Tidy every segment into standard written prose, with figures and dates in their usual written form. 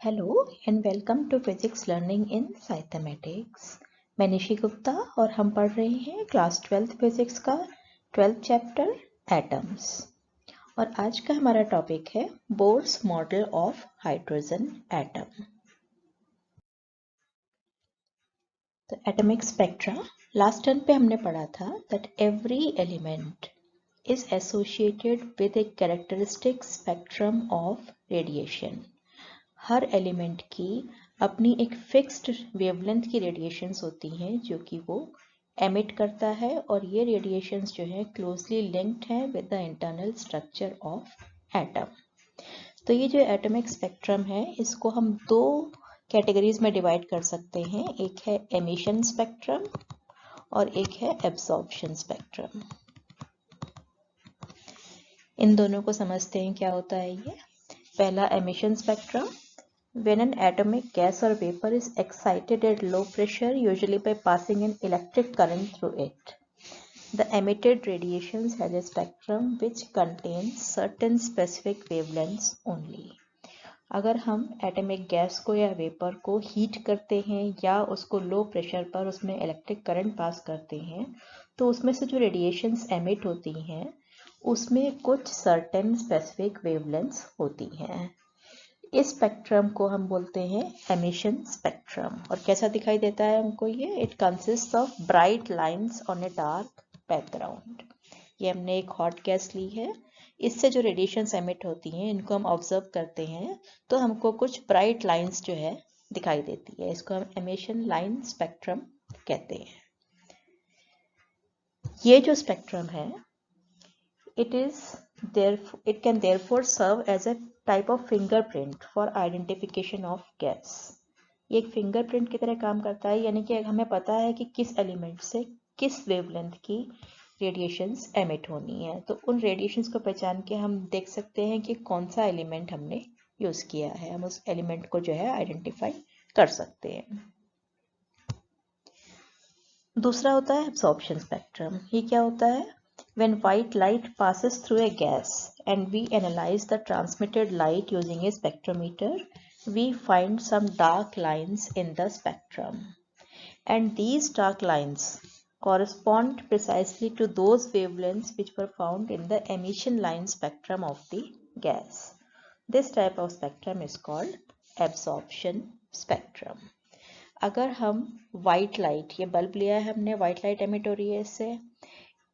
Hello and welcome to physics learning in साइथमेटिक्स। मैं निशी गुप्ता और हम पढ़ रहे हैं क्लास 12th फिजिक्स का 12th चैप्टर एटम्स। और आज का हमारा टॉपिक है bourse model of hydrogen atom. तो एटॉमिक स्पेक्ट्रा लास्ट टर्म पे हमने पढ़ा था that every element is associated with a characteristic spectrum of radiation। Her element की अपनी एक फिक्स्ड वेवलेंथ की रेडिएशंस होती हैं जो कि वो एमिट करता है, और ये रेडिएशंस जो है क्लोजली लिंक्ड हैं with the internal structure of atom. तो ये जो एटॉमिक स्पेक्ट्रम है इसको हम दो कैटेगरीज में डिवाइड कर सकते हैं, एक है एमिशन स्पेक्ट्रम और एक है एब्जॉर्प्शन स्पेक्ट्रम। इन दोनों को समझते हैं क्या होता है ये। पहला emission spectrum, when an atomic gas or vapor is excited at low pressure, usually by passing an electric current through it, the emitted radiations has a spectrum which contains certain specific wavelengths only। अगर हम atomic gas को या vapour को heat करते हैं या उसको low pressure पर उसमें इलेक्ट्रिक करंट पास करते हैं तो उसमें से जो रेडिएशंस एमिट होती हैं उसमें कुछ सर्टेन स्पेसिफिक वेवलेंथ्स होती हैं। इस स्पेक्ट्रम को हम बोलते हैं एमिशन स्पेक्ट्रम। और कैसा दिखाई देता है हमको ये? It consist of bright lines on a dark background. ये हमने एक हॉट गैस ली है, इससे जो रेडिएशंस एमिट होती हैं इनको हम ऑब्जर्व करते हैं तो हमको कुछ ब्राइट लाइंस जो है दिखाई देती है। इसको हम एमिशन लाइन स्पेक्ट्रम कहते हैं। ये जो स्पेक्ट्रम है it can therefore serve as a type of fingerprint for identification of gas। ये एक फिंगरप्रिंट की तरह काम करता है, यानी कि हमें पता है कि किस एलिमेंट से किस वेवलेंथ की रेडिएशंस एमिट होनी है, तो उन रेडिएशंस को पहचान के हम देख सकते हैं कि कौन सा एलिमेंट हमने यूज किया है। हम उस एलिमेंट को जो है आइडेंटिफाई कर सकते हैं। दूसरा होता है एब्जॉर्प्शन स्पेक्ट्रम। ये क्या होता है? When white light passes through a gas and we analyze the transmitted light using a spectrometer, we find some dark lines in the spectrum. And these dark lines correspond precisely to those wavelengths which were found in the emission line spectrum of the gas. This type of spectrum is called absorption spectrum. अगर हम white light, ये bulb लिया है हमने, white light emit हो रही है इससे,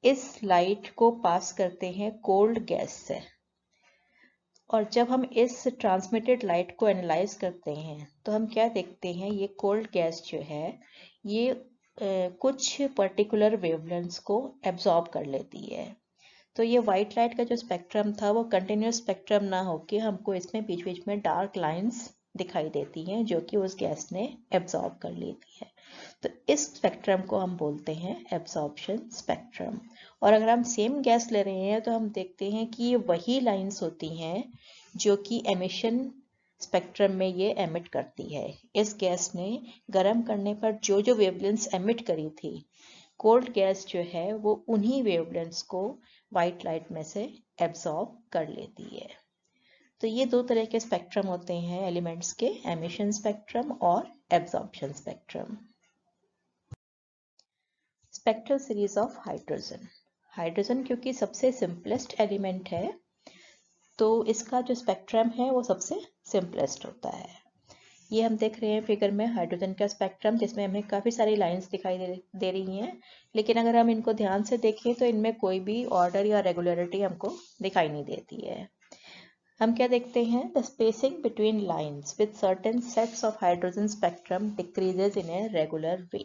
इस लाइट को पास करते हैं कोल्ड गैस से, और जब हम इस ट्रांसमिटेड लाइट को एनालाइज करते हैं तो हम क्या देखते हैं, ये कोल्ड गैस जो है ये कुछ पर्टिकुलर वेवलेंथ्स को एब्जॉर्ब कर लेती है। तो ये वाइट लाइट का जो स्पेक्ट्रम था वो कंटिन्यूस स्पेक्ट्रम ना होके हमको इसमें बीच बीच में डार्क लाइंस दिखाई देती हैं जो कि उस गैस ने एब्जॉर्ब कर लेती है। तो इस स्पेक्ट्रम को हम बोलते हैं एब्जॉर्प्शन स्पेक्ट्रम। और अगर हम सेम गैस ले रहे हैं तो हम देखते हैं कि ये वही लाइंस होती हैं जो कि एमिशन स्पेक्ट्रम में ये एमिट करती है। इस गैस ने गर्म करने पर जो जो वेवलेंथ्स एमिट करी थी, कोल्ड गैस जो है वो उन्हीं वेवलेंथ्स को वाइट लाइट में से एब्जॉर्ब कर लेती है। तो ये दो तरह के स्पेक्ट्रम होते हैं एलिमेंट्स के, एमिशन स्पेक्ट्रम और absorption spectrum. Spectral series of hydrogen. Hydrogen क्योंकि सबसे सिंपलेस्ट एलिमेंट है तो इसका जो स्पेक्ट्रम है वो सबसे सिंपलेस्ट होता है। ये हम देख रहे हैं फिगर में हाइड्रोजन का स्पेक्ट्रम, जिसमें हमें काफ़ी सारी लाइंस दिखाई दे रही हैं, लेकिन अगर हम इनको ध्यान से देखें तो इनमें कोई भी ऑर्डर या रेगुलरिटी हमको दिखाई नहीं देती है। हम क्या देखते हैं? The spacing between lines with certain sets of hydrogen spectrum decreases in a regular way.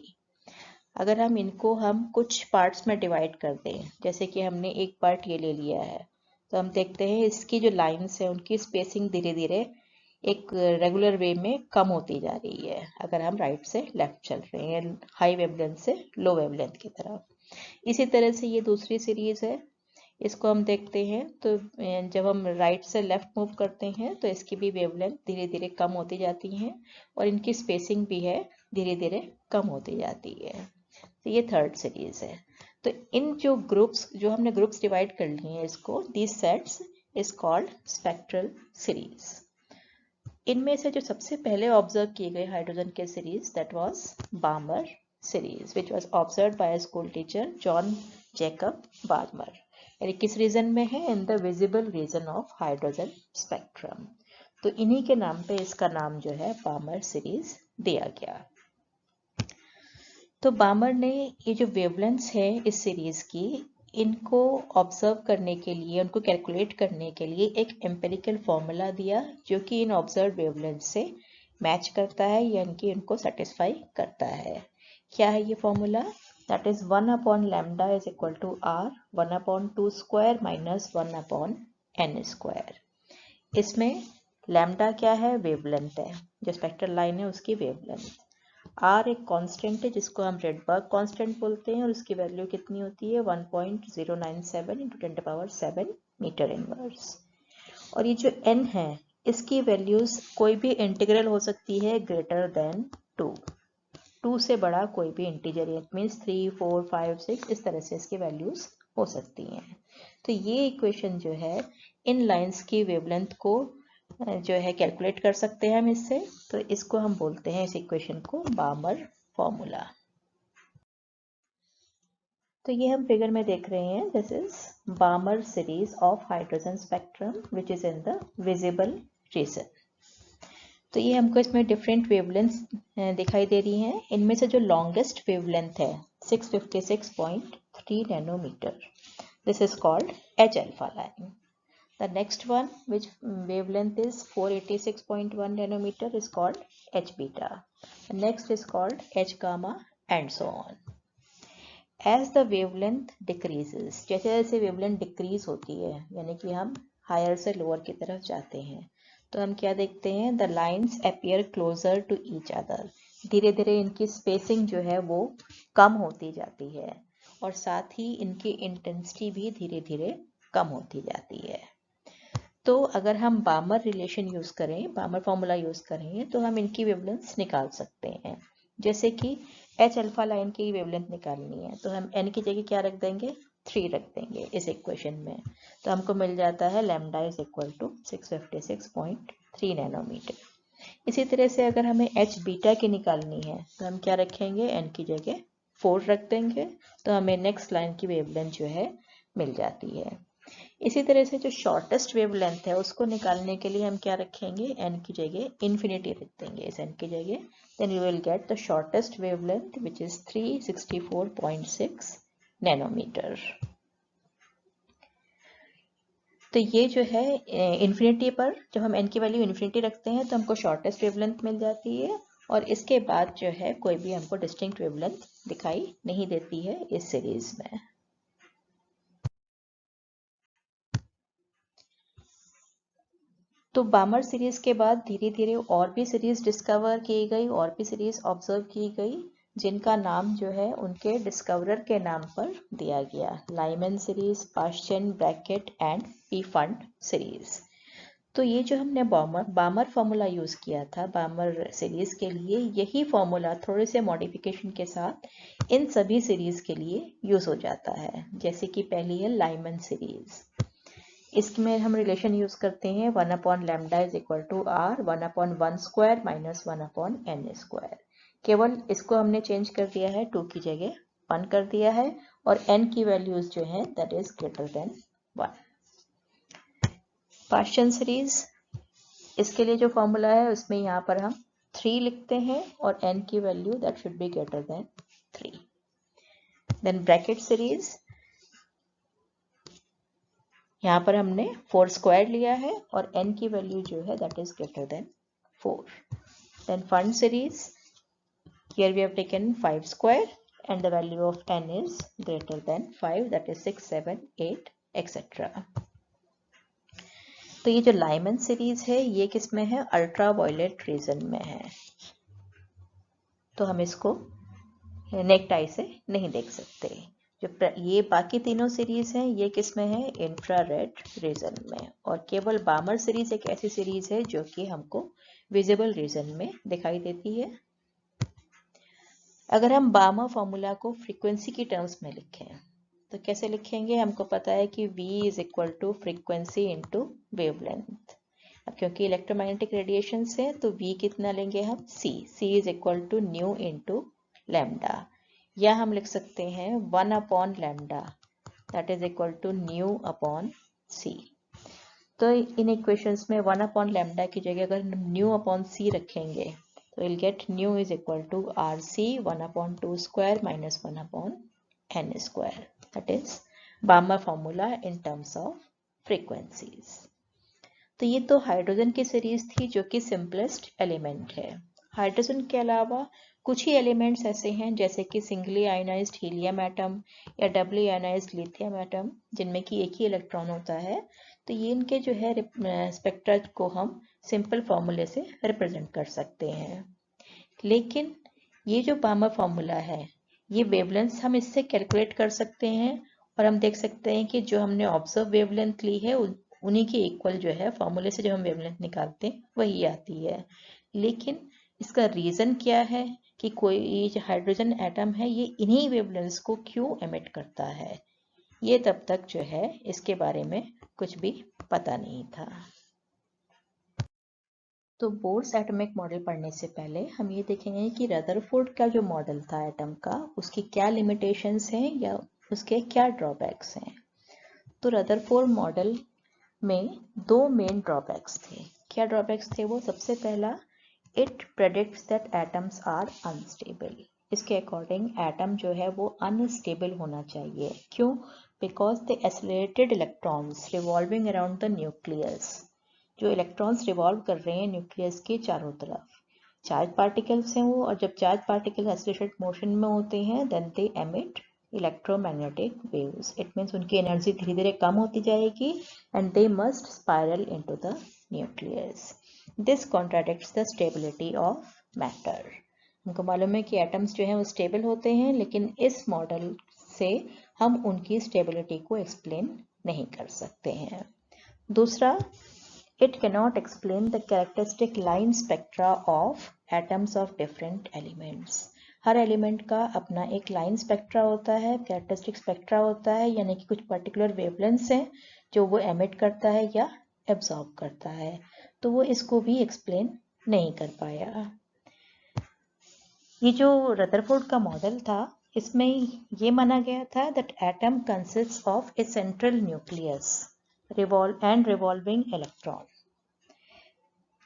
अगर हम कुछ पार्ट्स में डिवाइड कर दें, जैसे कि हमने एक पार्ट ये ले लिया है, तो हम देखते हैं इसकी जो लाइंस है उनकी स्पेसिंग धीरे धीरे एक रेगुलर वे में कम होती जा रही है अगर हम राइट से लेफ्ट चल रहे हैं, हाई वेवलेंथ से लो वेवलेंथ की तरफ। इसी तरह से ये दूसरी सीरीज है, इसको हम देखते हैं तो जब हम राइट से लेफ्ट मूव करते हैं तो इसकी भी वेवलेंथ धीरे धीरे कम होती जाती हैं और इनकी स्पेसिंग भी है धीरे धीरे कम होती जाती है। तो ये थर्ड सीरीज है। तो इन जो ग्रुप्स, जो हमने ग्रुप्स डिवाइड कर लिए हैं इसको, these sets is called spectral series. इनमें से जो सबसे पहले ऑब्जर्व किए गए हाइड्रोजन के series that was Barmer series which was observed bye school teacher John Jacob Barmer. यानी किस रीजन में है? In the visible region of hydrogen spectrum. तो इन्हीं के नाम पे इसका नाम जो है बार्मर सीरीज दिया गया। तो बार्मर ने ये जो वेवलेंथ्स है इस सीरीज की, इनको ऑब्जर्व करने के लिए, उनको कैलकुलेट करने के लिए एक एम्पेरिकल फॉर्मूला दिया जो कि इन ऑब्जर्व वेवलेंथ से मैच करता है या इनकी इनको सेटिस्फाई करता है। क्या है ये formula? That is 1/λ is equal to r 1/2 square minus 1/n square. इसमें लैम्डा क्या है? वेवलेंथ है, जो स्पेक्ट्रल लाइन है उसकी वेवलेंथ। R एक कांस्टेंट है जिसको हम रेडबर्ग कांस्टेंट बोलते हैं और उसकी वैल्यू कितनी होती है? 1.097 × 10⁻7 मीटर इनवर्स। और ये जो n है इसकी वैल्यूज कोई भी इंटीग्रल हो सकती है ग्रेटर देन 2 से बड़ा कोई भी इंटीजर, इट मीन्स 3, 4, 5, 6 इस तरह से इसकी वैल्यूज हो सकती हैं। तो ये इक्वेशन जो है इन लाइंस की वेवलेंथ को जो है कैलकुलेट कर सकते हैं हम इससे। तो इसको हम बोलते हैं, इस इक्वेशन को, बार्मर फॉर्मूला। तो ये हम फिगर में देख रहे हैं, this is Barmer series of hydrogen spectrum which is in the visible region. तो ये हमको इसमें डिफरेंट वेवलेंथ दिखाई दे रही हैं। इनमें से जो लॉन्गेस्ट वेवलेंथ है 656.3 nanometer, this is called H alpha line. The next one, which wavelength is 486.1 nanometer, is called H beta. The next is called H gamma and so on. As the wavelength decreases, जैसे जैसे wavelength decrease होती है, यानी कि हम higher से lower की तरफ जाते हैं, तो हम क्या देखते हैं? The lines appear closer to each other. धीरे धीरे इनकी spacing जो है वो कम होती जाती है और साथ ही इनकी intensity भी धीरे धीरे कम होती जाती है। तो अगर हम बार्मर रिलेशन यूज करें, बार्मर फॉर्मूला यूज करें, तो हम इनकी वेवलेंथ निकाल सकते हैं। जैसे कि H अल्फा लाइन की वेवलेंथ निकालनी है तो हम n की जगह क्या रख देंगे? 3 रख देंगे इस इक्वेशन में। तो हमको मिल जाता है lambda is equal to 656.3 nanometer. इसी तरह से अगर हमें H बीटा की निकालनी है तो हम क्या रखेंगे? n की जगह 4 रख देंगे, तो हमें नेक्स्ट लाइन की वेवलेंथ जो है मिल जाती है। इसी तरह से जो शॉर्टेस्ट वेवलेंथ है उसको निकालने के लिए हम क्या रखेंगे? n की जगह इन्फिनिटी रख देंगे इस n की जगह, then you will get the shortest wavelength which is 364.6 nanometer. तो ये जो है इन्फिनिटी पर जब हम n की वैल्यू इन्फिनिटी रखते हैं तो हमको शॉर्टेस्ट वेवलेंथ मिल जाती है और इसके बाद जो है कोई भी हमको डिस्टिंक्ट वेवलेंथ दिखाई नहीं देती है इस सीरीज में। तो बार्मर सीरीज के बाद धीरे धीरे और भी सीरीज डिस्कवर की गई, और भी सीरीज ऑब्जर्व की गई, जिनका नाम जो है उनके डिस्कवरर के नाम पर दिया गया, Lyman series, पाश्चन, bracket and पीफंड series. तो ये जो हमने बार्मर फार्मूला यूज किया था बार्मर सीरीज के लिए, यही फार्मूला थोड़े से मॉडिफिकेशन के साथ इन सभी सीरीज के लिए यूज हो जाता है। जैसे कि पहली है लाइमन सीरीज, इसमें हम रिलेशन यूज करते हैं 1/λ is equal to r 1/1 square minus 1/n square. केवल इसको हमने चेंज कर दिया है, 2 की जगह 1 कर दिया है और n की वैल्यूज जो है that is greater then 1। पाश्चन series, इसके लिए जो फॉर्मूला है उसमें यहाँ पर हम 3 लिखते हैं और n की value that should be greater than 3। Then bracket series, यहाँ पर हमने 4 स्क्वायर लिया है और n की वैल्यू जो है that is greater than 4। Then Pfund series, here we have taken 5 square and the value of n is greater than 5, that is 6, 7, 8 etc. तो ये जो लाइमन सीरीज है ये किस में है? अल्ट्रा वायलेट रीजन में है, तो हम इसको नेक्ड आई से नहीं देख सकते। जो ये बाकी तीनों सीरीज हैं ये किस में है? इंफ्रारेड रीजन में। और केवल बार्मर सीरीज एक ऐसी सीरीज है जो कि हमको विजिबल रीजन में दिखाई देती है। अगर हम बार्मर फॉर्मूला को फ्रीक्वेंसी की टर्म्स में लिखें तो कैसे लिखेंगे? हमको पता है कि v is equal to frequency into wavelength. अब क्योंकि इलेक्ट्रोमैग्नेटिक रेडिएशन है तो v कितना लेंगे हम, c is equal to nu into lambda, या हम लिख सकते हैं 1 upon lambda that is equal to nu upon c। तो इन इक्वेशंस में 1 अपॉन लैम्डा की जगह अगर न्यू अपॉन c रखेंगे तो will get nu is equal to rc 1 upon 2 square minus 1 upon n square, that is Balmer formula in terms of frequencies. तो ये तो हाइड्रोजन की सीरीज थी जो कि सिंपलेस्ट एलिमेंट है। हाइड्रोजन के अलावा कुछ ही एलिमेंट्स ऐसे हैं जैसे कि सिंगली आयोनाइज्ड हीलियम एटम या डबली आयोनाइज्ड लिथियम एटम जिनमें कि एक ही इलेक्ट्रॉन होता है। तो ये इनके जो है स्पेक्ट्रा को हम सिंपल फॉर्मूले से रिप्रेजेंट कर सकते हैं। लेकिन ये जो बार्मर फॉर्मूला है ये वेवलेंथ हम इससे कैलकुलेट कर सकते हैं और हम देख सकते हैं कि जो हमने ऑब्जर्व वेवलेंथ ली है उन्हीं के इक्वल जो है फॉर्मूले से जो हम वेवलेंथ निकालते हैं वही आती है। लेकिन इसका रीज़न क्या है कि कोई जो हाइड्रोजन एटम है ये इन्हीं वेवलेंथ्स को क्यों एमिट करता है, ये तब तक जो है इसके बारे में कुछ भी पता नहीं था। तो बोर्स एटॉमिक मॉडल पढ़ने से पहले हम ये देखेंगे कि रदरफोर्ड का जो मॉडल था एटम का उसकी क्या लिमिटेशंस हैं या उसके क्या ड्रॉबैक्स हैं। तो रदरफोर्ड मॉडल में दो मेन ड्रॉबैक्स थे। क्या ड्रॉबैक्स थे वो, सबसे पहला it predicts that atoms are unstable. इसके अकॉर्डिंग एटम जो है वो अनस्टेबल होना चाहिए। क्यों? Because the accelerated electrons revolving around the nucleus, जो इलेक्ट्रॉन्स रिवॉल्व कर रहे हैं न्यूक्लियस के चारों तरफ, चार्ज पार्टिकल्स हैं वो, और जब चार्ज पार्टिकल एक्सेलरेटेड मोशन में होते हैं then they emit electromagnetic waves. It means उनकी एनर्जी धीरे धीरे कम होती जाएगी and they must spiral into the nucleus. This contradicts the stability of matter. हमको मालूम है कि एटम्स जो हैं वो स्टेबल होते हैं, लेकिन इस मॉडल से हम उनकी स्टेबिलिटी को एक्सप्लेन नहीं कर सकते हैं। दूसरा, it cannot explain the characteristic line spectra of atoms of different elements. Her element का अपना एक लाइन स्पेक्ट्रा होता है, कैरेक्टरिस्टिक स्पेक्ट्रा होता है, यानी कि कुछ पर्टिकुलर वेवलेंथ्स हैं जो वो एमिट करता है या एब्जॉर्ब करता है। तो वो इसको भी एक्सप्लेन नहीं कर पाया। ये जो रदरफोर्ड का मॉडल था इसमें ये माना गया था that atom consist of A central nucleus revolving electron,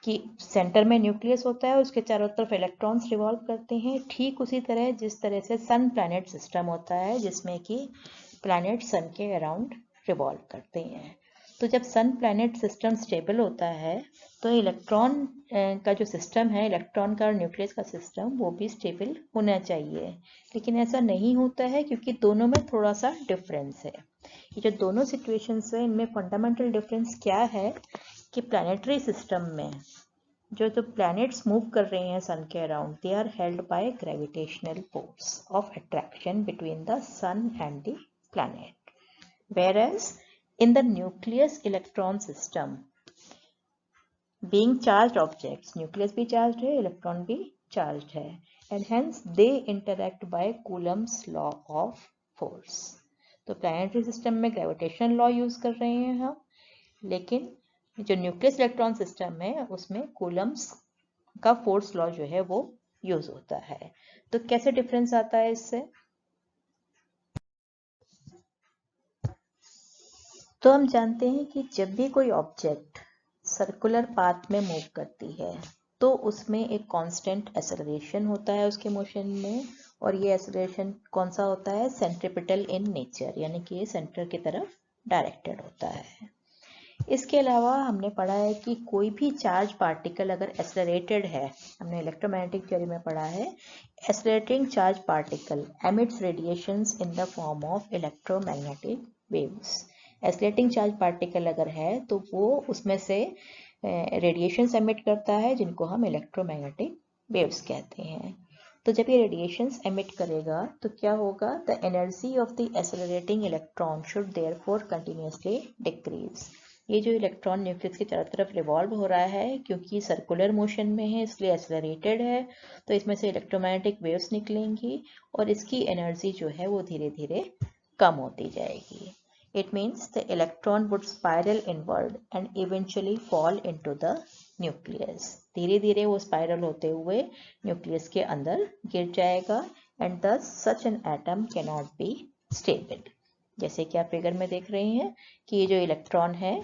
कि सेंटर में न्यूक्लियस होता है, उसके चारों तरफ इलेक्ट्रॉन्स रिवॉल्व करते हैं, ठीक उसी तरह जिस तरह से सन प्लैनेट सिस्टम होता है जिसमें कि प्लैनेट सन के अराउंड रिवॉल्व करते हैं। तो जब सन प्लैनेट सिस्टम स्टेबल होता है तो इलेक्ट्रॉन का जो सिस्टम है, इलेक्ट्रॉन का और न्यूक्लियस का सिस्टम, वो भी स्टेबल होना चाहिए। लेकिन ऐसा नहीं होता है क्योंकि दोनों में थोड़ा सा डिफरेंस है। ये जो दोनों सिचुएशंस है इनमें फंडामेंटल डिफरेंस क्या है कि प्लानिटरी सिस्टम में जो प्लैनेट्स मूव कर रहे हैं सन के around, they are held by gravitational force of attraction between the sun and the planet, whereas in the nucleus electron system, being charged objects, nucleus भी charged है, electron भी charged है, and hence they interact by Coulomb's law of force. तो planetary system में gravitational law use कर रहे हैं हम, लेकिन जो न्यूक्लियस इलेक्ट्रॉन सिस्टम है उसमें कूलम्स का फोर्स लॉ जो है वो यूज होता है। तो कैसे डिफरेंस आता है इससे? तो हम जानते हैं कि जब भी कोई ऑब्जेक्ट सर्कुलर पाथ में मूव करती है तो उसमें एक कांस्टेंट एक्सेलरेशन होता है उसके मोशन में, और ये एक्सेलरेशन कौन सा होता है? सेंट्रीपिटल इन नेचर, यानी कि ये सेंटर की तरफ डायरेक्टेड होता है। इसके अलावा हमने पढ़ा है कि कोई भी चार्ज पार्टिकल अगर एक्सेलरेटेड है, हमने इलेक्ट्रोमैग्नेटिक थ्योरी में पढ़ा है, accelerating charge particle emits radiations in the form of electromagnetic waves. Accelerating charge particle अगर है तो वो उसमें से रेडिएशंस एमिट करता है जिनको हम इलेक्ट्रोमैग्नेटिक वेव्स कहते हैं। तो जब ये रेडिएशंस एमिट करेगा तो क्या होगा? The energy of the accelerating electron should therefore continuously decrease. ये जो इलेक्ट्रॉन न्यूक्लियस की चारों तरफ रिवॉल्व हो रहा है क्योंकि सर्कुलर मोशन में है इसलिए एक्सेलरेटेड है, तो इसमें से इलेक्ट्रोमैग्नेटिक वेव्स निकलेंगी और इसकी एनर्जी जो है वो धीरे धीरे कम होती जाएगी। It means the electron would spiral inward and eventually fall into the nucleus. धीरे धीरे वो स्पाइरल होते हुए न्यूक्लियस के अंदर गिर जाएगा and thus such an atom cannot be stable. जैसे कि आप फिगर में देख रहे हैं कि ये जो इलेक्ट्रॉन है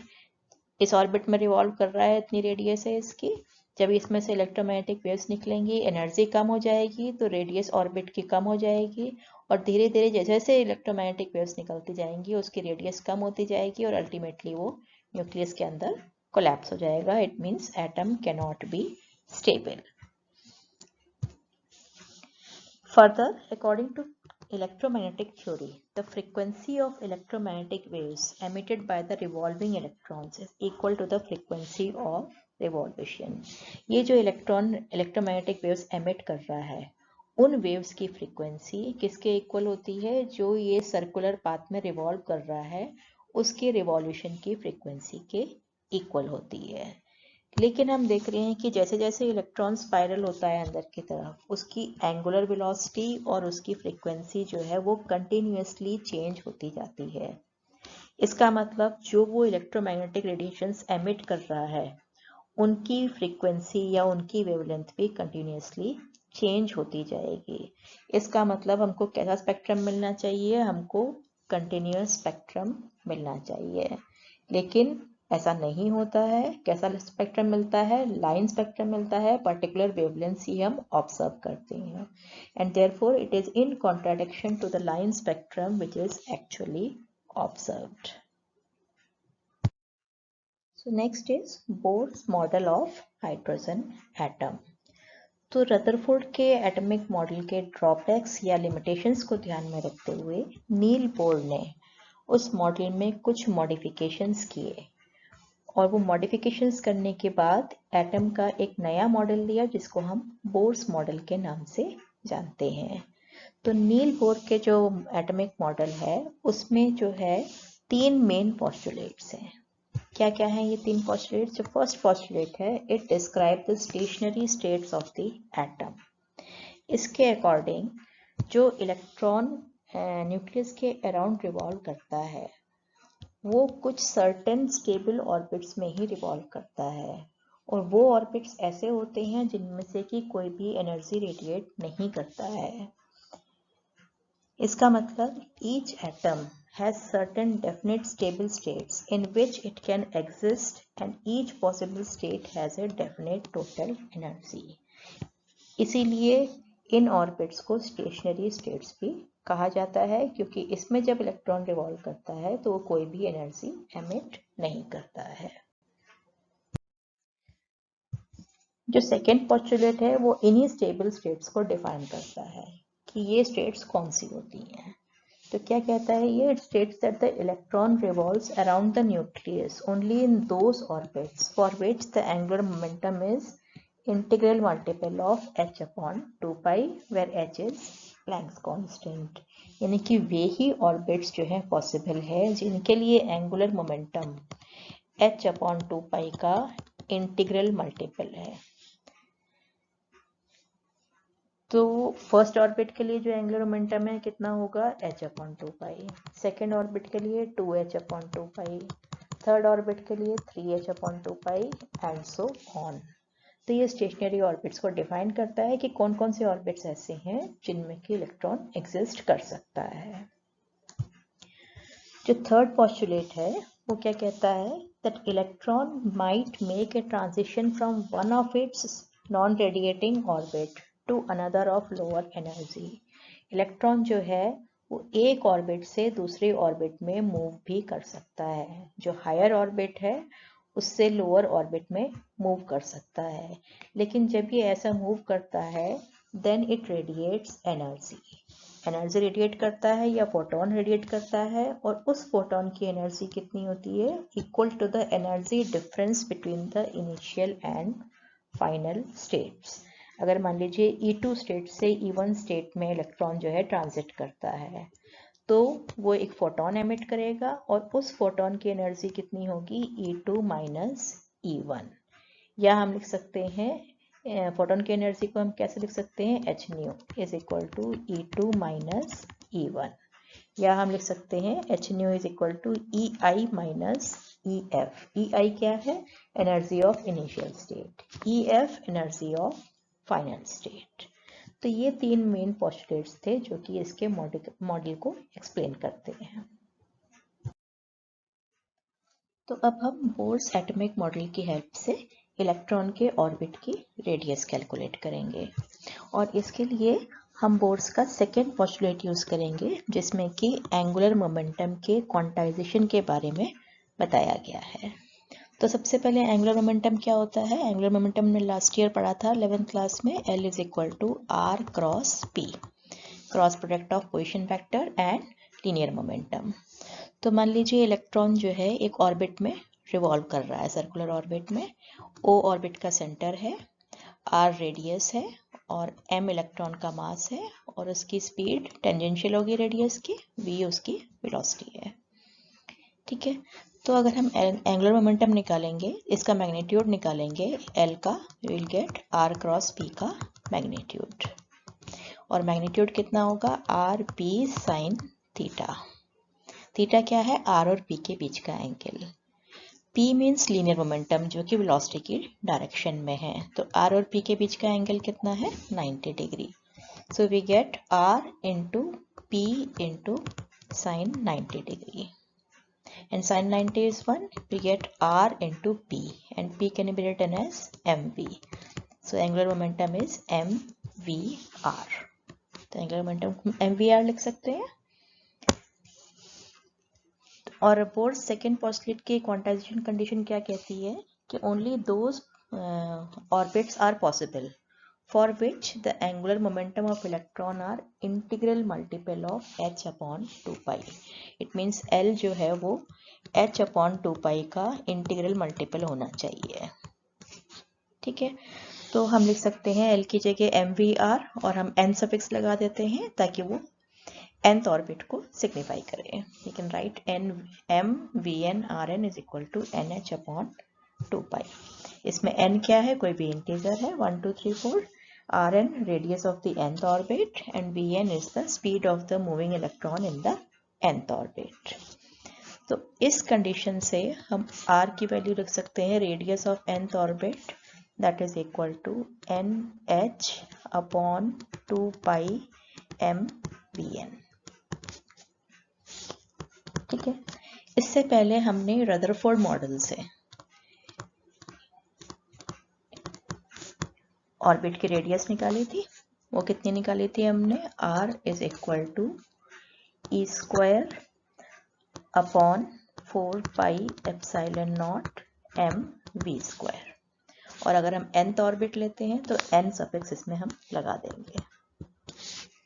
इस ऑर्बिट में रिवॉल्व कर रहा है, इतनी रेडियस है इसकी। जब इसमें से इलेक्ट्रोमैग्नेटिक वेव्स निकलेंगी, एनर्जी कम हो जाएगी तो रेडियस ऑर्बिट की कम हो जाएगी और धीरे धीरे जैसे जैसे इलेक्ट्रोमैग्नेटिक वेव्स निकलती जाएंगी उसकी रेडियस कम होती जाएगी और अल्टीमेटली वो न्यूक्लियस के अंदर कोलैप्स हो जाएगा. It means atom can not be stable. Further, according to electromagnetic theory, the frequency of electromagnetic waves emitted by the revolving electrons is equal to the frequency of revolution. ये जो electromagnetic waves emit कर रहा है उन waves की frequency किसके equal होती है? जो ये circular path में revolve कर रहा है उसके revolution की frequency के equal होती है. लेकिन हम देख रहे हैं कि जैसे जैसे इलेक्ट्रॉन स्पाइरल होता है अंदर की तरफ उसकी एंगुलर वेलोसिटी और उसकी फ्रीक्वेंसी जो है वो कंटिन्यूअसली चेंज होती जाती है. इसका मतलब जो वो इलेक्ट्रोमैग्नेटिक रेडिएशंस एमिट कर रहा है उनकी फ्रीक्वेंसी या उनकी वेवलेंथ भी कंटिन्यूअसली चेंज होती जाएगी. इसका मतलब हमको कैसा स्पेक्ट्रम मिलना चाहिए? हमको कंटिन्यूअस स्पेक्ट्रम मिलना चाहिए. लेकिन ऐसा नहीं होता है. कैसा स्पेक्ट्रम मिलता है? लाइन स्पेक्ट्रम मिलता है. पर्टिकुलर वेवलेंथ ही हम ऑब्जर्व करते हैं and therefore it is in contradiction to the line spectrum which is actually observed. So next is Bohr's model of hydrogen atom. तो रदरफोर्ड के एटॉमिक मॉडल के ड्रॉबैक्स या limitations को ध्यान में रखते हुए नील बोर ने उस मॉडल में कुछ मॉडिफिकेशंस किए और वो मॉडिफिकेशंस करने के बाद एटम का एक नया मॉडल दिया जिसको हम बोर्स मॉडल के नाम से जानते हैं. तो नील बोर के जो एटॉमिक मॉडल है उसमें जो है 3 मेन पोस्टुलेट्स हैं. क्या क्या है ये 3 पोस्टुलेट्स? जो फर्स्ट पोस्टुलेट है it describe the stationery states of the atom. इसके अकॉर्डिंग जो इलेक्ट्रॉन न्यूक्लियस के अराउंड रिवॉल्व करता है वो कुछ सर्टेन स्टेबल ऑर्बिट्स में ही रिवॉल्व करता है और वो ऑर्बिट्स ऐसे होते हैं जिनमें से कि कोई भी एनर्जी रेडिएट नहीं करता है. इसका मतलब each atom has certain definite stable states in which it can exist and each possible state has a definite total energy. इसीलिए इन ऑर्बिट्स को स्टेशनरी स्टेट्स भी कहा जाता है क्योंकि इसमें जब इलेक्ट्रॉन रिवॉल्व करता है तो वो कोई भी एनर्जी एमिट नहीं करता है. जो सेकेंड पोस्टुलेट है वो इन्हीं स्टेबल स्टेट्स को डिफाइन करता है कि ये स्टेट्स कौन सी होती हैं. तो क्या कहता है ये? It states that the electron revolves around the nucleus only in those orbits for which the angular momentum is integral multiple of h upon 2 pi where h is Planck's constant. यानी कि वे ही ऑर्बिट्स जो है possible है जिनके लिए angular momentum h upon 2 पाई का integral multiple है. तो फर्स्ट ऑर्बिट के लिए जो एंगुलर मोमेंटम है कितना होगा? h अपॉन 2 पाई. सेकेंड ऑर्बिट के लिए 2h अपॉन 2 पाई. थर्ड ऑर्बिट के लिए 3h upon 2 pi and so on. तो ये स्टेशनरी ऑर्बिट्स को डिफाइन करता है कि कौन कौन से ऑर्बिट्स ऐसे हैं जिनमें कि इलेक्ट्रॉन एग्जिस्ट कर सकता है. जो थर्ड पोस्टुलेट है वो क्या कहता है? That electron might make a transition from one of its non radiating orbit to another of lower energy. Electron जो है वो एक ऑर्बिट से दूसरे ऑर्बिट में मूव भी कर सकता है. जो हायर ऑर्बिट है उससे लोअर ऑर्बिट में मूव कर सकता है. लेकिन जब ये ऐसा मूव करता है then it radiates energy. Energy radiate करता है या फोटोन रेडिएट करता है और उस फोटोन की एनर्जी कितनी होती है? Equal to the energy difference between the initial and final states. अगर मान लीजिए E2 स्टेट से E1 स्टेट में इलेक्ट्रॉन जो है ट्रांजिट करता है तो वो एक फोटोन एमिट करेगा और उस फोटोन की एनर्जी कितनी होगी? E2 minus E1. या हम लिख सकते हैं फोटोन की एनर्जी को हम कैसे लिख सकते हैं? h nu is equal to E2 minus E1. या हम लिख सकते हैं h nu is equal to E I minus E F. E I क्या है? Energy of initial state, E F energy of final state. तो ये तीन मेन पोस्टुलेट्स थे जो कि इसके मॉडल को एक्सप्लेन करते हैं। तो अब हम बोर्स एटॉमिक मॉडल की हेल्प से इलेक्ट्रॉन के ऑर्बिट की रेडियस कैलकुलेट करेंगे, और इसके लिए हम बोर्स का सेकेंड पोस्टुलेट यूज करेंगे जिसमें कि एंगुलर मोमेंटम के क्वांटाइजेशन के बारे में बताया गया है। तो सबसे पहले एंगुलर मोमेंटम क्या होता है? एंगुलर मोमेंटम में लास्ट ईयर पढ़ा था 11th क्लास में, L is equal to R cross P, cross product of position vector and linear momentum. तो मान लीजिए इलेक्ट्रॉन जो है एक ऑर्बिट में रिवॉल्व कर रहा है, सर्कुलर ऑर्बिट में। O ऑर्बिट का सेंटर है, R रेडियस है और M इलेक्ट्रॉन का मास है, और उसकी स्पीड टेंजेंशियल होगी रेडियस की, V उसकी वेलोसिटी है। ठीक है, तो अगर हम एंगुलर मोमेंटम निकालेंगे, इसका मैग्नीट्यूड निकालेंगे L का, will get R cross P का मैग्नीट्यूड, और मैग्नीट्यूड कितना होगा? R P sine theta. Theta क्या है? R और P के बीच का angle. P means linear momentum जो कि वेलोसिटी की डायरेक्शन में है, तो R और P के बीच का एंगल कितना है? 90 degree. So we get R into P into sine 90 degree, and sin 90 is 1, we get R into P, and P can be written as mv. So angular momentum is mvr. तो angular momentum mvr लिख सकते हैं। और Bohr's second postulate की quantization condition क्या कहती है कि only those orbits are possible for which the angular momentum of electron are integral multiple of h upon 2 pi. It means L जो है वो h अपॉन 2 पाई का इंटीग्रल मल्टीपल होना चाहिए। ठीक है, तो हम लिख सकते हैं L की जगह mvr और हम n सफिक्स लगा देते हैं ताकि वो nth ऑर्बिट को सिग्निफाई करें। We can write m vn rn is equal to nh upon 2 pi. इसमें n क्या है? कोई भी इंटीजर है, 1 2 3 4। rn radius of the nth orbit and vn is the speed of the moving electron in the nth orbit। तो इस condition से हम r की वैल्यू लिख सकते हैं radius of nth orbit, that is equal to nh upon 2 pi m vn। ठीक है, इससे पहले हमने रदरफोर्ड मॉडल से ऑर्बिट की रेडियस निकाली थी। वो कितनी निकाली थी हमने? R is equal to E square upon 4 pi epsilon nought m v square, और अगर हम nth ऑर्बिट लेते हैं तो n सफिक्स इसमें हम लगा देंगे।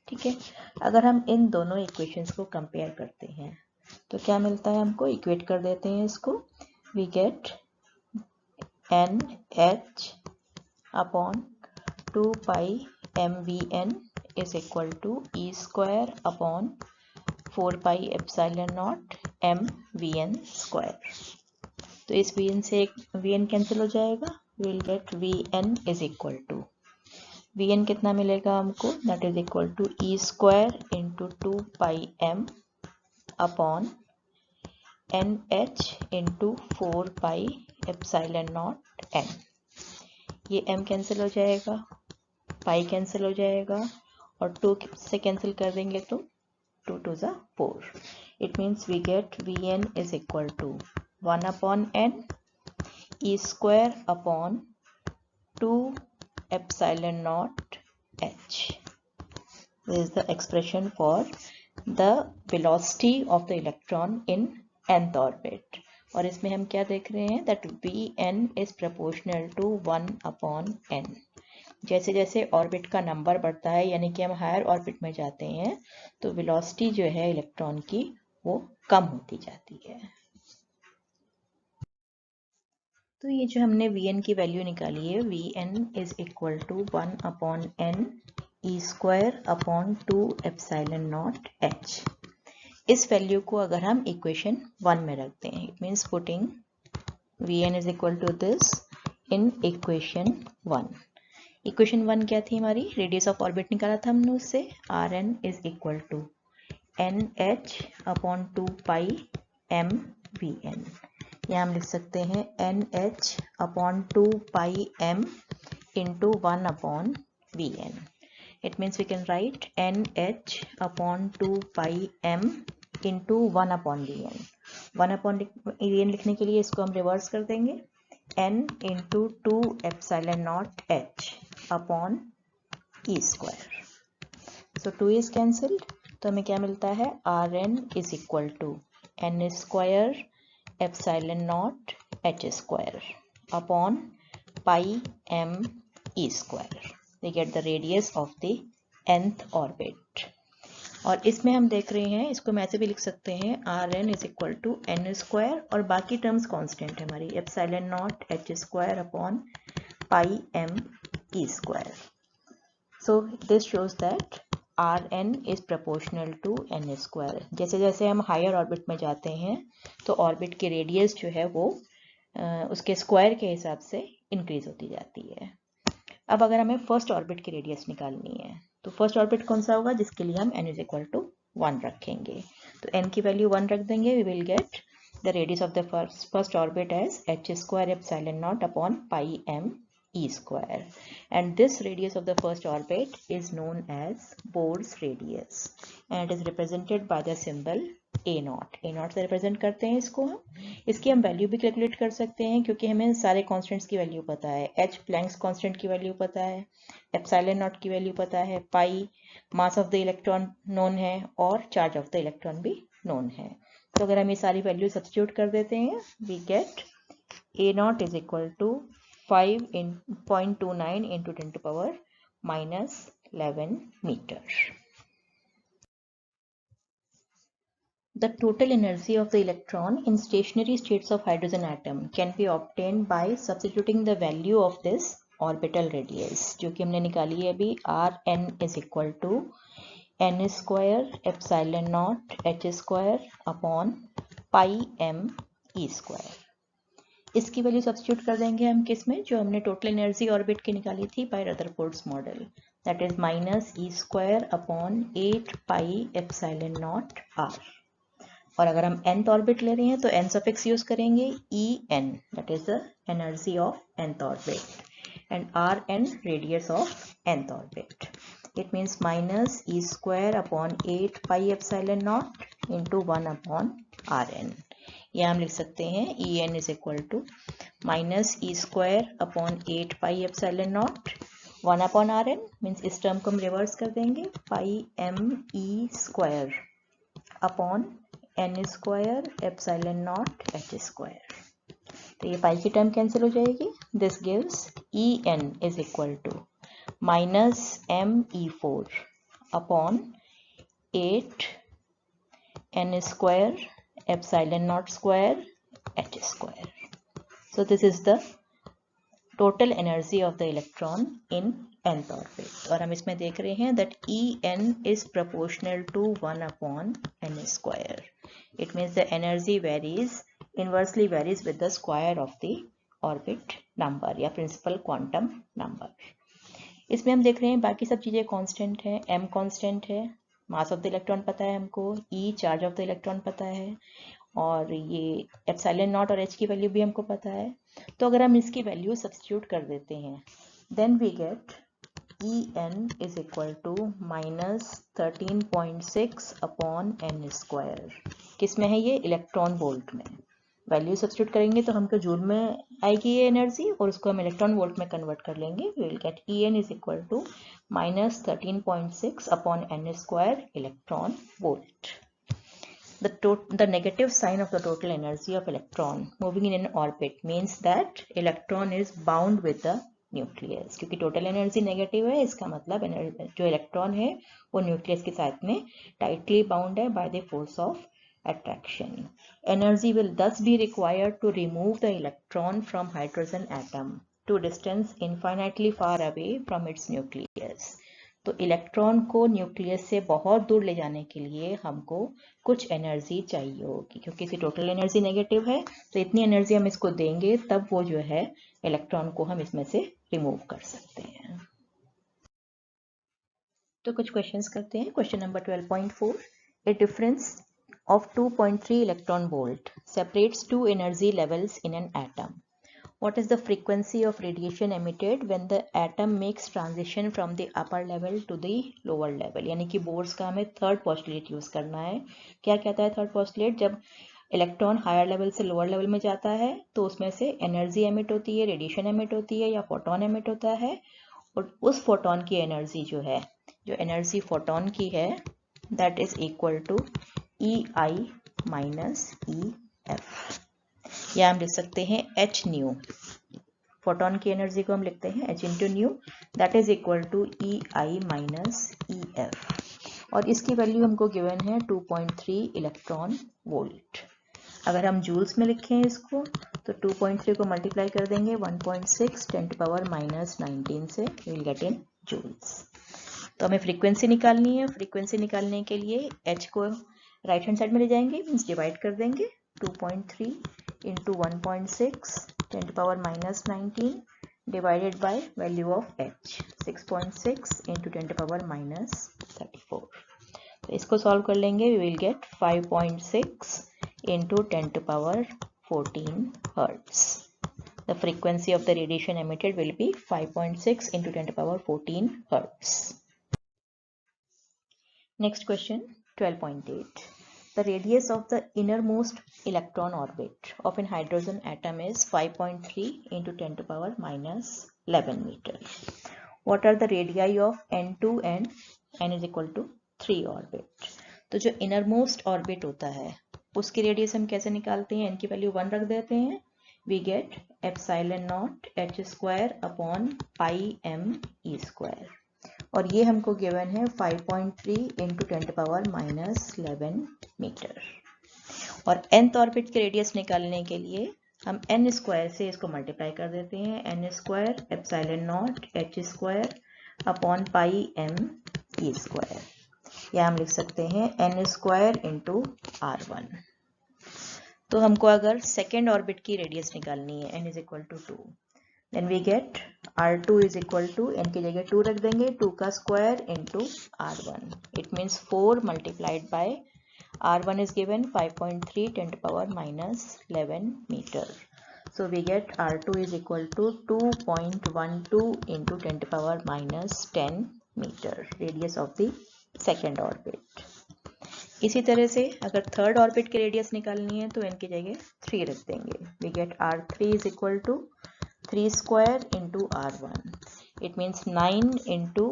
ठीक है, अगर हम इन दोनों इक्वेशंस को कंपेयर करते हैं तो क्या मिलता है हमको? इक्वेट कर देते हैं इसको। We get N H upon 2 pi M V N is equal to E square upon 4 pi epsilon nought M V N square. तो इस वी एन से एक वी एन कैंसिल हो जाएगा, will get V N is equal to, V N कितना मिलेगा हमको? That is equal to E square into 2 pi M upon N H into 4 pi epsilon nought N. ये m cancel हो जाएगा, pi cancel हो जाएगा, और 2 से कैंसिल कर देंगे तो 2 2 ज़ा 4। It means we get V N is equal to 1 upon n E square upon 2 epsilon nought h। This is the expression for the velocity of the electron in nth orbit। और इसमें हम क्या देख रहे हैं? that Vn is proportional to 1 upon n। जैसे जैसे orbit का नंबर बढ़ता है, यानी कि हम हायर ऑर्बिट में जाते हैं, तो वेलोसिटी जो है इलेक्ट्रॉन की वो कम होती जाती है। तो ये जो हमने Vn की वैल्यू निकाली है, Vn is equal to 1 upon n E square upon 2 epsilon nought h। इस वैल्यू को अगर हम इक्वेशन 1 में रखते हैं, it means putting Vn is equal to this in equation 1। Equation 1 क्या थी हमारी? रेडियस ऑफ ऑर्बिट निकाला था हमने उससे, Rn is equal to NH/2πm/Vn। यहाँ हम लिख सकते हैं NH/2πm into 1/Vn. It means we can write NH/2πm into 1/Vn. 1/Vn लिखने के लिए इसको हम रिवर्स कर देंगे, n into 2 epsilon naught h upon e square. So 2 is cancelled, तो हमें क्या मिलता है, Rn is equal to n square epsilon naught h square upon pi m e square. We get the radius of the nth orbit. और इसमें हम देख रहे हैं, इसको हम ऐसे भी लिख सकते हैं, Rn is equal to n square और बाकी टर्म्स कांस्टेंट है हमारी, epsilon naught h square upon pi m e square. So this shows that Rn is proportional to n square. जैसे जैसे हम हायर ऑर्बिट में जाते हैं तो ऑर्बिट की रेडियस जो है वो उसके स्क्वायर के हिसाब से इंक्रीज होती जाती है। अब अगर हमें फर्स्ट ऑर्बिट की रेडियस निकालनी है तो फर्स्ट ऑर्बिट कौन सा होगा, जिसके लिए हम n इज इक्वल टू 1 रखेंगे, तो n की वैल्यू 1 रख देंगे, we will get the radius of the first orbit as h square epsilon nought upon pi m e square, and this radius of the first orbit is known as Bohr's radius and it is represented by the symbol a0 से represent करते हैं इसको हम। इसकी हम value भी calculate कर सकते हैं क्योंकि हमें सारे कांस्टेंट्स की वैल्यू पता है, h प्लैंक्स कांस्टेंट की वैल्यू पता है, एप्सिलॉन नॉट की वैल्यू पता है, pi mass of the electron known है और चार्ज ऑफ द इलेक्ट्रॉन भी नोन है। तो अगर हम ये सारी वैल्यू सब्स्टिट्यूट कर देते हैं, we get a0 is equal to 5.29 into 10 to power minus 11 meter. The total energy of the electron in stationary states of hydrogen atom can be obtained by substituting the value of this orbital radius, जो कि हमने निकाली है अभी, Rn is equal to n square epsilon naught h square upon pi m e square. इसकी value substitute कर देंगे हम किस में, जो हमने टोटल एनर्जी ऑर्बिट की निकाली थी by Rutherford's model, that is minus E square upon 8 pi epsilon nought R. और अगर हम nth ऑर्बिट ले रहे हैं तो n सफिक्स यूज करेंगे, E N, that is the energy of nth orbit, and R N radius of nth orbit. It means minus E square upon 8 pi epsilon nought into 1 upon R N. यहाँ हम लिख सकते हैं E N is equal to minus E square upon 8 pi epsilon nought 1 upon R N, means इस term को हम reverse कर देंगे, pi M E square upon N square epsilon nought H square. तो ये पाई की टर्म कैंसिल हो जाएगी, this gives E N is equal to minus M E 4 upon 8 n square epsilon naught square h square. So this is the total energy of the electron in nth orbit. और हम इसमें देख रहे हैं that En is proportional to 1 upon n square. It means the energy inversely varies with the square of the orbit number या principal quantum number. इसमें हम देख रहे हैं बाकी सब चीज़ें कांस्टेंट है, m कांस्टेंट है, मास ऑफ द इलेक्ट्रॉन पता है हमको, E charge of the electron पता है, और ये एप्सिलॉन नॉट और H की वैल्यू भी हमको पता है। तो अगर हम इसकी वैल्यू सब्स्टिट्यूट कर देते हैं, then we get En is equal to minus 13.6 upon n square. किस में है ये, इलेक्ट्रॉन वोल्ट में। वैल्यू सब्स्टिट्यूट करेंगे तो हमको जूल में आएगी ये एनर्जी और उसको हम इलेक्ट्रॉन वोल्ट में कन्वर्ट कर लेंगे, we will get En is equal to minus 13.6 upon n square electron volt. The negative sign of the total energy of electron moving in an orbit means that electron is bound with the nucleus. क्योंकि total energy negative है, इसका मतलब जो electron है वो nucleus के साथ में tightly bound है by the force of attraction. Energy will thus be required to remove the electron from hydrogen atom to distance infinitely far away from its nucleus. तो इलेक्ट्रॉन को न्यूक्लियस से बहुत दूर ले जाने के लिए हमको कुछ एनर्जी चाहिए होगी, क्योंकि इसकी टोटल एनर्जी नेगेटिव है, तो इतनी एनर्जी हम इसको देंगे तब वो जो है इलेक्ट्रॉन को हम इसमें से रिमूव कर सकते हैं। तो कुछ क्वेश्चंस करते हैं। Question number 12.4, A difference of 2.3 electron volt separates two energy levels in an atom. What is the frequency of radiation emitted when the atom makes transition from the upper level to the lower level? यानी कि bourse का हमें third postulate use करना है. क्या कहता है third postulate? जब इलेक्ट्रॉन हायर लेवल से लोअर लेवल में जाता है तो उसमें से एनर्जी एमिट होती है, रेडिएशन एमिट होती है या फोटोन एमिट होता है, और उस फोटोन की एनर्जी जो है, जो एनर्जी फोटोन की है, that is equal to EI minus EF, या हम लिख सकते हैं H न्यू. फोटोन की एनर्जी को हम लिखते हैं H into nu, that is equal to EI minus EF, और इसकी वैल्यू हमको गिवन है 2.3 इलेक्ट्रॉन वोल्ट. अगर हम जूल्स में लिखें इसको तो 2.3 को मल्टीप्लाई कर देंगे 1.6 10 टू पावर माइनस 19 से, विल गेट इन जूल्स. तो हमें फ्रीक्वेंसी निकालनी है. फ्रीक्वेंसी निकालने के लिए H को राइट हैंड साइड में ले जाएंगे, मीन्स डिवाइड कर देंगे 2.3 into 1.6 10 to power minus 19 divided by value of H 6.6 into 10 to power minus 34. तो इसको सॉल्व कर लेंगे, we will get 5.6 into 10 to power 14 hertz. The frequency of the radiation emitted will be 5.6 into 10 to power 14 hertz. Next question 12.8. The radius of the innermost electron orbit of an hydrogen atom is 5.3 into 10 to power minus 11 meter. What are the radii of N2 and N is equal to 3 orbit? तो जो innermost orbit होता है उसकी radius हम कैसे निकालते हैं? n की वैल्यू 1 रख देते हैं, we get epsilon nought h square upon pi m e square, और ये हमको गिवन है 5.3 into 10 to power minus 11 metre. और nth ऑर्बिट की रेडियस निकालने के लिए हम n स्क्वायर से इसको मल्टीप्लाई कर देते हैं, n square epsilon nought h square upon pi m e square, या हम लिख सकते हैं n स्क्वायर इंटू R1. तो हमको अगर सेकेंड ऑर्बिट की रेडियस निकालनी है n is equal to 2, then we get R2 is equal to, n की जगह 2 रख देंगे, 2 का square into R1. It means 4 multiplied by R1 is given 5.3 10 to power minus 11 metre. So we get R2 is equal to 2.12 into 10 to power minus 10 meter, radius of the second orbit. इसी तरह से अगर third orbit की radius निकालनी है तो n की जगह 3 रख देंगे, we get R3 is equal to 3 square into R1. It means 9 into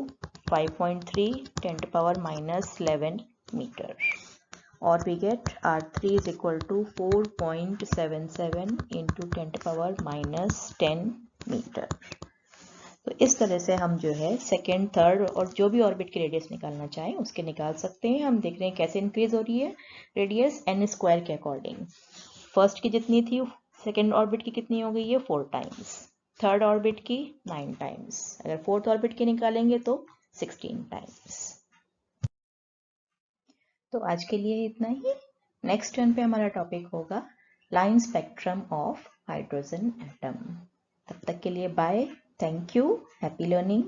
5.3 10 to power minus 11 meter. Or we get R3 is equal to 4.77 into 10 to power minus 10 metre. तो इस तरह से हम जो है सेकेंड, थर्ड और जो भी ऑर्बिट की रेडियस निकालना चाहें उसके निकाल सकते हैं. हम देख रहे हैं कैसे इंक्रीज हो रही है रेडियस n स्क्वायर के अकॉर्डिंग. फर्स्ट की जितनी थी सेकेंड ऑर्बिट की कितनी हो गई है 4 टाइम्स, थर्ड ऑर्बिट की 9 टाइम्स, अगर फोर्थ ऑर्बिट की निकालेंगे तो 16 टाइम्स. तो आज के लिए इतना ही. नेक्स्ट टर्न पे हमारा टॉपिक होगा line spectrum of hydrogen atom. तब तक के लिए bye, thank you, happy learning.